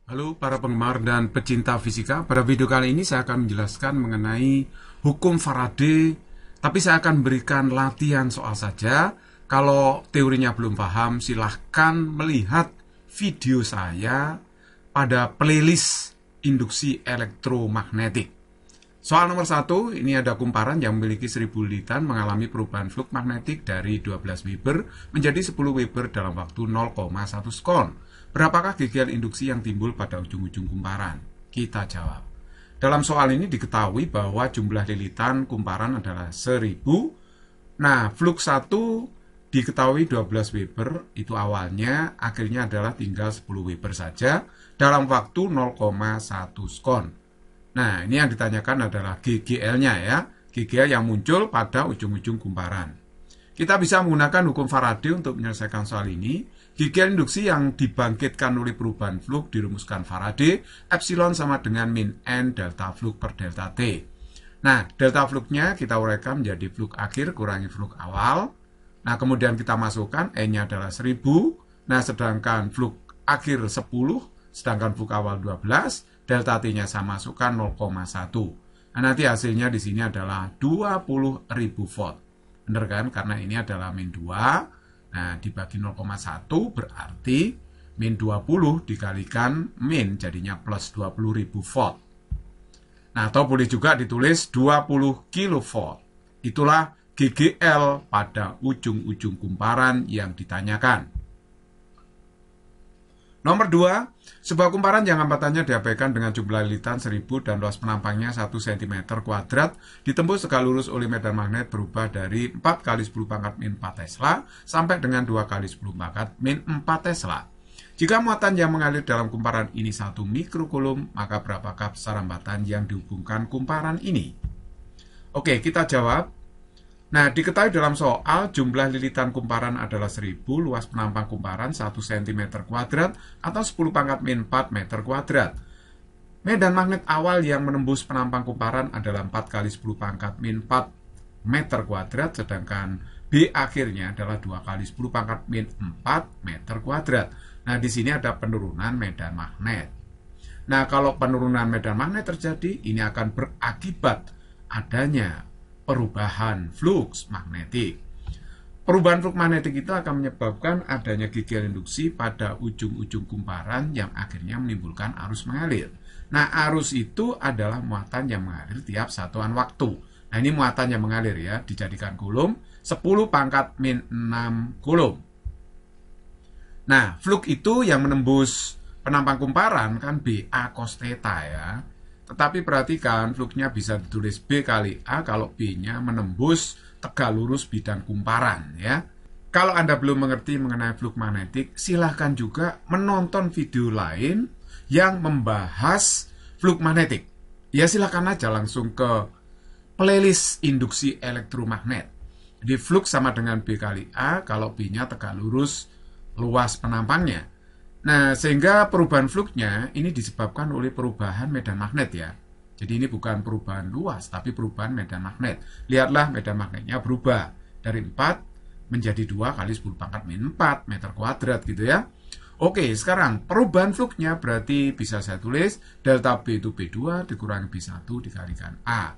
Halo para penggemar dan pecinta fisika, pada video kali ini saya akan menjelaskan mengenai hukum Faraday, tapi saya akan berikan latihan soal saja. Kalau teorinya belum paham, silahkan melihat video saya pada playlist induksi elektromagnetik. Soal nomor 1, ini ada kumparan yang memiliki 1000 liter mengalami perubahan flux magnetik dari 12 Weber menjadi 10 Weber dalam waktu 0,1 sekon. Berapakah GGL induksi yang timbul pada ujung-ujung kumparan? Kita jawab. Dalam soal ini diketahui bahwa jumlah lilitan kumparan adalah 1000. Nah, flux 1 diketahui 12 Weber, itu awalnya, akhirnya adalah tinggal 10 Weber saja dalam waktu 0,1 sekon. Nah, ini yang ditanyakan adalah GGL-nya ya, GGL yang muncul pada ujung-ujung kumparan. Kita bisa menggunakan hukum Faraday untuk menyelesaikan soal ini. GGL induksi yang dibangkitkan oleh perubahan flux dirumuskan Faraday, epsilon sama dengan min N delta flux per delta T. Nah, delta fluxnya kita uraikan menjadi flux akhir kurangi flux awal. Nah, kemudian kita masukkan N-nya adalah 1000. Nah, sedangkan flux akhir 10, sedangkan flux awal 12, delta T-nya saya masukkan 0,1. Nah, nanti hasilnya di sini adalah 20.000 volt. Benar kan? Karena ini adalah min 2. Nah, dibagi 0,1 berarti min 20 dikalikan min jadinya plus 20.000 volt. Nah, atau boleh juga ditulis 20 kilovolt. Itulah GGL pada ujung-ujung kumparan yang ditanyakan. Nomor 2, sebuah kumparan yang hambatannya diabaikan dengan jumlah lilitan 1000 dan luas penampangnya 1 cm kuadrat ditembus tegak lurus oleh medan magnet berubah dari 4 kali 10 pangkat min 4 Tesla sampai dengan 2 kali 10 pangkat min 4 Tesla. Jika muatan yang mengalir dalam kumparan ini 1 mikrokulum, maka berapakah besar hambatan yang dihubungkan kumparan ini? Oke, kita jawab. Nah, diketahui dalam soal jumlah lilitan kumparan adalah 1000, luas penampang kumparan 1 cm kuadrat atau 10 pangkat min 4 meter kuadrat. Medan magnet awal yang menembus penampang kumparan adalah 4 kali 10 pangkat min 4 meter kuadrat, sedangkan B akhirnya adalah 2 kali 10 pangkat min 4 meter kuadrat. Nah, di sini ada penurunan medan magnet. Nah, kalau penurunan medan magnet terjadi, ini akan berakibat adanya perubahan flux magnetik. Perubahan flux magnetik itu akan menyebabkan adanya GGL induksi pada ujung-ujung kumparan yang akhirnya menimbulkan arus mengalir. Nah, arus itu adalah muatan yang mengalir tiap satuan waktu. Nah, ini muatan yang mengalir ya, dijadikan kulum, 10 pangkat min 6 kulum. Nah, flux itu yang menembus penampang kumparan kan BA cos theta ya. Tetapi perhatikan, fluxnya bisa ditulis B kali A kalau B-nya menembus tegak lurus bidang kumparan ya. Kalau Anda belum mengerti mengenai flux magnetik, silahkan juga menonton video lain yang membahas flux magnetik. Ya, silahkan aja langsung ke playlist induksi elektromagnet. Jadi flux sama dengan B kali A kalau B-nya tegak lurus luas penampangnya. Nah, sehingga perubahan fluxnya ini disebabkan oleh perubahan medan magnet ya. Jadi ini bukan perubahan luas, tapi perubahan medan magnet. Lihatlah medan magnetnya berubah dari 4 menjadi 2 kali 10 pangkat min 4 meter kuadrat gitu ya. Oke, sekarang perubahan fluxnya berarti bisa saya tulis delta B itu B2 dikurangi B1 dikalikan A.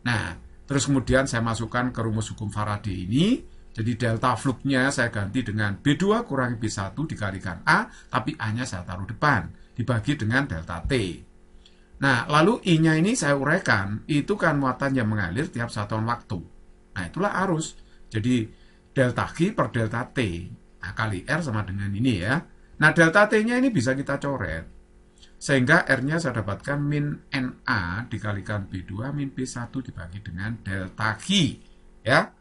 Nah, terus kemudian saya masukkan ke rumus hukum Faraday ini. Jadi delta fluxnya saya ganti dengan B2 kurangi B1 dikalikan A, tapi A-nya saya taruh depan, dibagi dengan delta T. Nah, lalu I-nya ini saya uraikan, itu kan muatan yang mengalir tiap satuan waktu. Nah, itulah arus. Jadi delta G per delta T, nah, kali R sama dengan ini ya. Nah, delta T-nya ini bisa kita coret. Sehingga R-nya saya dapatkan min NA dikalikan B2 min B1 dibagi dengan delta G. Ya.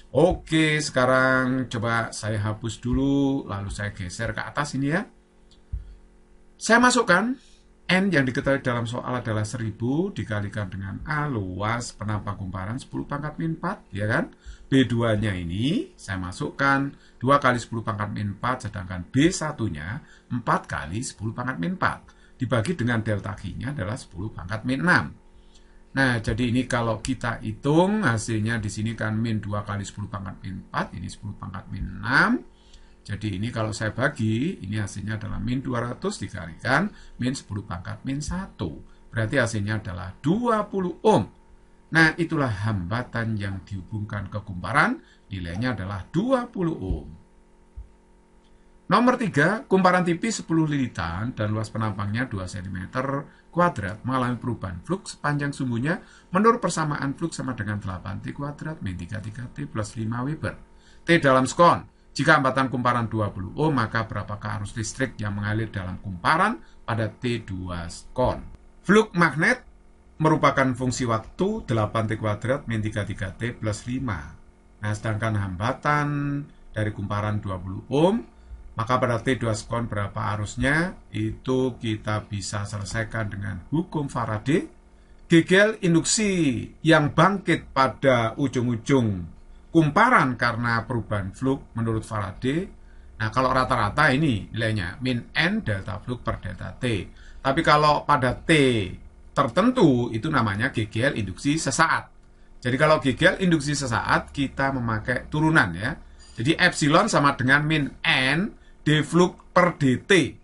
Oke, sekarang coba saya hapus dulu, lalu saya geser ke atas ini ya. Saya masukkan N yang diketahui dalam soal adalah 1000 dikalikan dengan A luas penampang kumparan 10 pangkat min 4, ya kan? B2-nya ini saya masukkan 2 kali 10 pangkat min 4, sedangkan B1-nya 4 kali 10 pangkat min 4. Dibagi dengan delta G-nya adalah 10 pangkat min 6. Nah, jadi ini kalau kita hitung hasilnya di sini kan min 2 kali 10 pangkat min 4, ini 10 pangkat min 6. Jadi ini kalau saya bagi, ini hasilnya adalah min 200 dikalikan min 10 pangkat min 1. Berarti hasilnya adalah 20 ohm. Nah, itulah hambatan yang dihubungkan ke kumparan, nilainya adalah 20 ohm. Nomor 3, kumparan tipis 10 lilitan dan luas penampangnya 2 cm kuadrat mengalami perubahan fluks sepanjang sumbunya menurut persamaan fluks sama dengan 8T kuadrat min 33T plus 5 Weber. T dalam skon. Jika hambatan kumparan 20 ohm, maka berapakah arus listrik yang mengalir dalam kumparan pada T2 skon? Fluk magnet merupakan fungsi waktu 8T kuadrat min 33T plus 5. Nah, sedangkan hambatan dari kumparan 20 ohm, maka pada T2 skon berapa arusnya? Itu kita bisa selesaikan dengan hukum Faraday. Gegel induksi yang bangkit pada ujung-ujung kumparan karena perubahan fluk menurut Faraday. Nah, kalau rata-rata ini nilainya min N delta fluk per delta T. Tapi kalau pada T tertentu itu namanya GGL induksi sesaat. Jadi kalau GGL induksi sesaat kita memakai turunan ya. Jadi epsilon sama dengan min N d fluk per dt.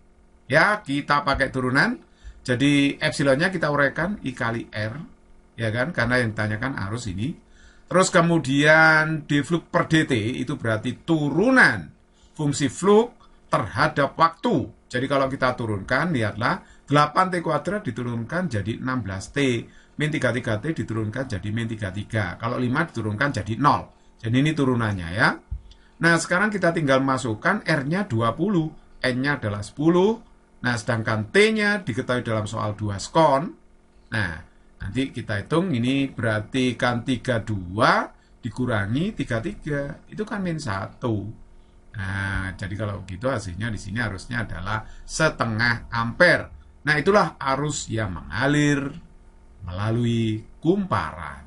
Ya, kita pakai turunan. Jadi epsilonnya kita uraikan I kali R, ya kan? Karena yang ditanyakan arus ini. Terus kemudian d fluk per dt itu berarti turunan fungsi fluk terhadap waktu. Jadi kalau kita turunkan, lihatlah 8T kuadrat diturunkan jadi 16T. Min 33T diturunkan jadi min 33. Kalau 5 diturunkan jadi 0. Jadi ini turunannya ya. Nah sekarang kita tinggal masukkan R-nya 20. N-nya adalah 10. Nah sedangkan T-nya diketahui dalam soal 2 skon. Nah nanti kita hitung ini berarti kan 32 dikurangi 33 itu kan min 1. Nah, jadi kalau begitu hasilnya di sini arusnya adalah setengah ampere. Nah, itulah arus yang mengalir melalui kumparan.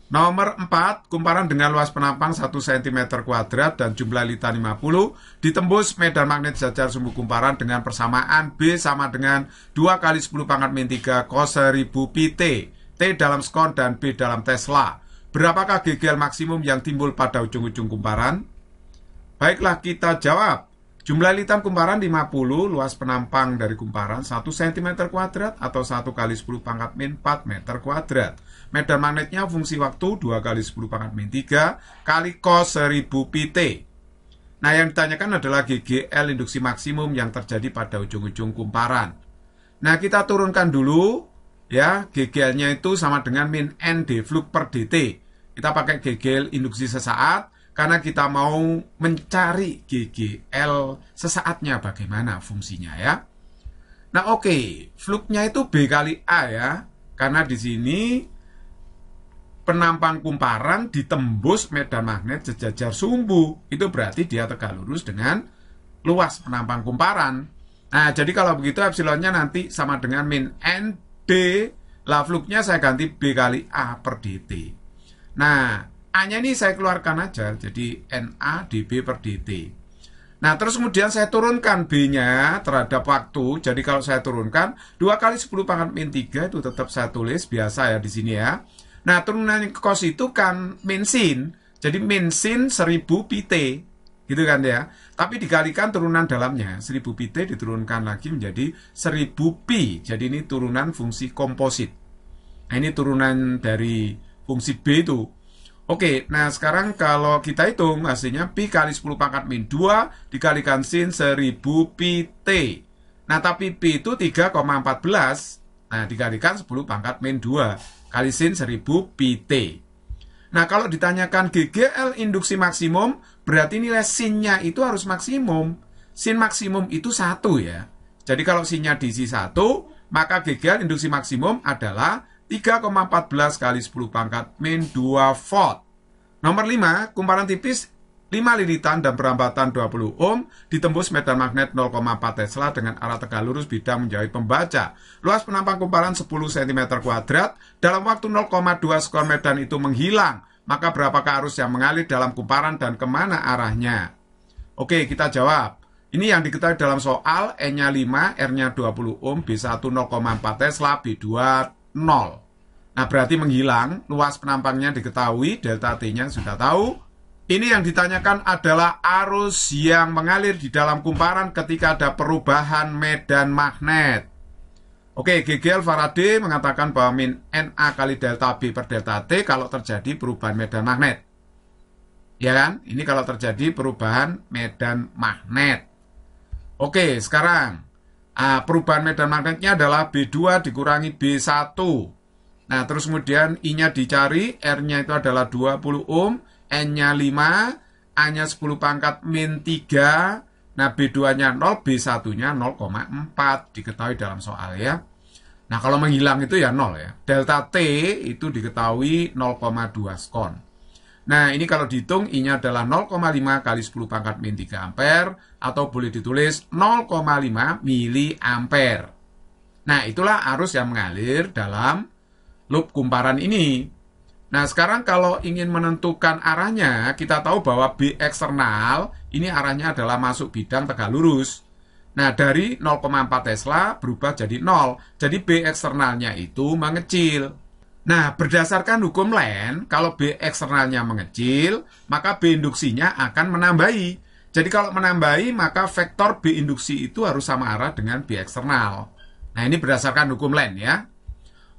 Nomor 4, kumparan dengan luas penampang 1 cm kuadrat dan jumlah lilitan 50 ditembus medan magnet jajar sumbu kumparan dengan persamaan B sama dengan 2 kali 10 pangkat min 3 cos 1000 pi T. T dalam skon dan B dalam Tesla. Berapakah GGL maksimum yang timbul pada ujung-ujung kumparan? Baiklah kita jawab. Jumlah lilitan kumparan 50, luas penampang dari kumparan 1 cm kuadrat atau 1 kali 10 pangkat min 4 meter kuadrat. Medan magnetnya fungsi waktu 2 kali 10 pangkat min 3 kali cos 1000 pi T. Nah yang ditanyakan adalah GGL induksi maksimum yang terjadi pada ujung-ujung kumparan. Nah kita turunkan dulu ya, GGL-nya itu sama dengan min N d fluk per dt. Kita pakai GGL induksi sesaat karena kita mau mencari GGL sesaatnya bagaimana fungsinya ya. Nah oke, fluknya itu B kali A ya. Karena di sini penampang kumparan ditembus medan magnet sejajar sumbu. Itu berarti dia tegak lurus dengan luas penampang kumparan. Nah, jadi kalau begitu epsilonnya nanti sama dengan min N D. Lah fluknya saya ganti B kali A per dt. Nah, A-nya ini saya keluarkan aja, jadi NA dB per dt. Nah, terus kemudian saya turunkan B-nya terhadap waktu. Jadi kalau saya turunkan 2 kali 10 pangkat min 3 itu tetap saya tulis biasa ya di sini ya. Nah, turunan cos itu kan min sin. Jadi min sin 1000 pi T. Gitu kan ya. Tapi dikalikan turunan dalamnya. 1000 pi T diturunkan lagi menjadi 1000 pi. Jadi ini turunan fungsi komposit. Nah, ini turunan dari fungsi B itu. Oke, nah sekarang kalau kita hitung hasilnya pi kali 10 pangkat min 2 dikalikan sin 1000 pi T. Nah, tapi pi itu 3,14. Nah, dikalikan 10 pangkat min 2 kali sin 1000 pi T. Nah, kalau ditanyakan GGL induksi maksimum, berarti nilai sinnya itu harus maksimum. Sin maksimum itu 1 ya. Jadi kalau sinnya diisi 1, maka GGL induksi maksimum adalah 3,14 kali 10 pangkat min 2 volt. Nomor 5, kumparan tipis 5 lilitan dan berambatan 20 ohm ditembus medan magnet 0,4 Tesla dengan arah tegak lurus bidang menjauhi pembaca. Luas penampang kumparan 10 cm kuadrat. Dalam waktu 0,2 skon medan itu menghilang. Maka berapakah arus yang mengalir dalam kumparan dan kemana arahnya? Oke, kita jawab. Ini yang diketahui dalam soal, N-nya 5, R-nya 20 ohm, B1 0,4 Tesla, B2 0. Nah, berarti menghilang, luas penampangnya diketahui, delta T-nya sudah tahu. Ini yang ditanyakan adalah arus yang mengalir di dalam kumparan ketika ada perubahan medan magnet. Oke, GGL Faraday mengatakan bahwa min NA kali delta B per delta T kalau terjadi perubahan medan magnet. Ya kan? Ini kalau terjadi perubahan medan magnet. Oke, sekarang perubahan medan magnetnya adalah B2 dikurangi B1. Nah, terus kemudian I-nya dicari, R-nya itu adalah 20 ohm, N-nya 5, A-nya 10 pangkat min 3, nah B2-nya 0, B1-nya 0,4, diketahui dalam soal ya. Nah, kalau menghilang itu ya 0 ya. Delta T itu diketahui 0,2 skon. Nah, ini kalau dihitung, I-nya adalah 0,5 kali 10 pangkat min 3 ampere, atau boleh ditulis 0,5 miliampere. Nah, itulah arus yang mengalir dalam loop kumparan ini. Nah, sekarang kalau ingin menentukan arahnya, kita tahu bahwa B eksternal ini arahnya adalah masuk bidang tegak lurus. Nah, dari 0,4 Tesla berubah jadi 0. Jadi B eksternalnya itu mengecil. Nah, berdasarkan hukum Len, kalau B eksternalnya mengecil, maka B induksinya akan menambahi. Jadi kalau menambahi, maka vektor B induksi itu harus sama arah dengan B eksternal. Nah, ini berdasarkan hukum Len ya.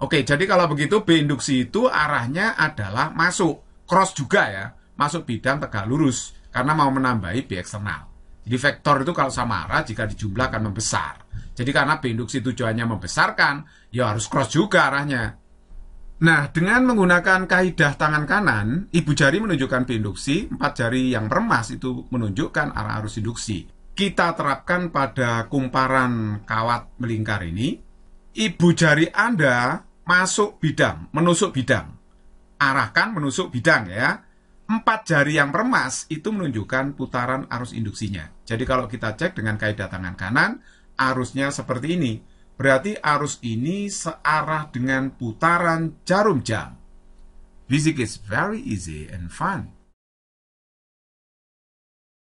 Oke, jadi kalau begitu B induksi itu arahnya adalah masuk, cross juga ya, masuk bidang tegak lurus, karena mau menambahi B eksternal. Jadi vektor itu kalau sama arah jika dijumlah akan membesar. Jadi karena B induksi tujuannya membesarkan, ya harus cross juga arahnya. Nah, dengan menggunakan kaidah tangan kanan, ibu jari menunjukkan B induksi, 4 jari yang meremas itu menunjukkan arah arus induksi. Kita terapkan pada kumparan kawat melingkar ini, ibu jari Anda masuk bidang, menusuk bidang. Arahkan menusuk bidang ya. 4 jari yang meremas itu menunjukkan putaran arus induksinya. Jadi kalau kita cek dengan kaidah tangan kanan, arusnya seperti ini. Berarti arus ini searah dengan putaran jarum jam. Physics is very easy and fun.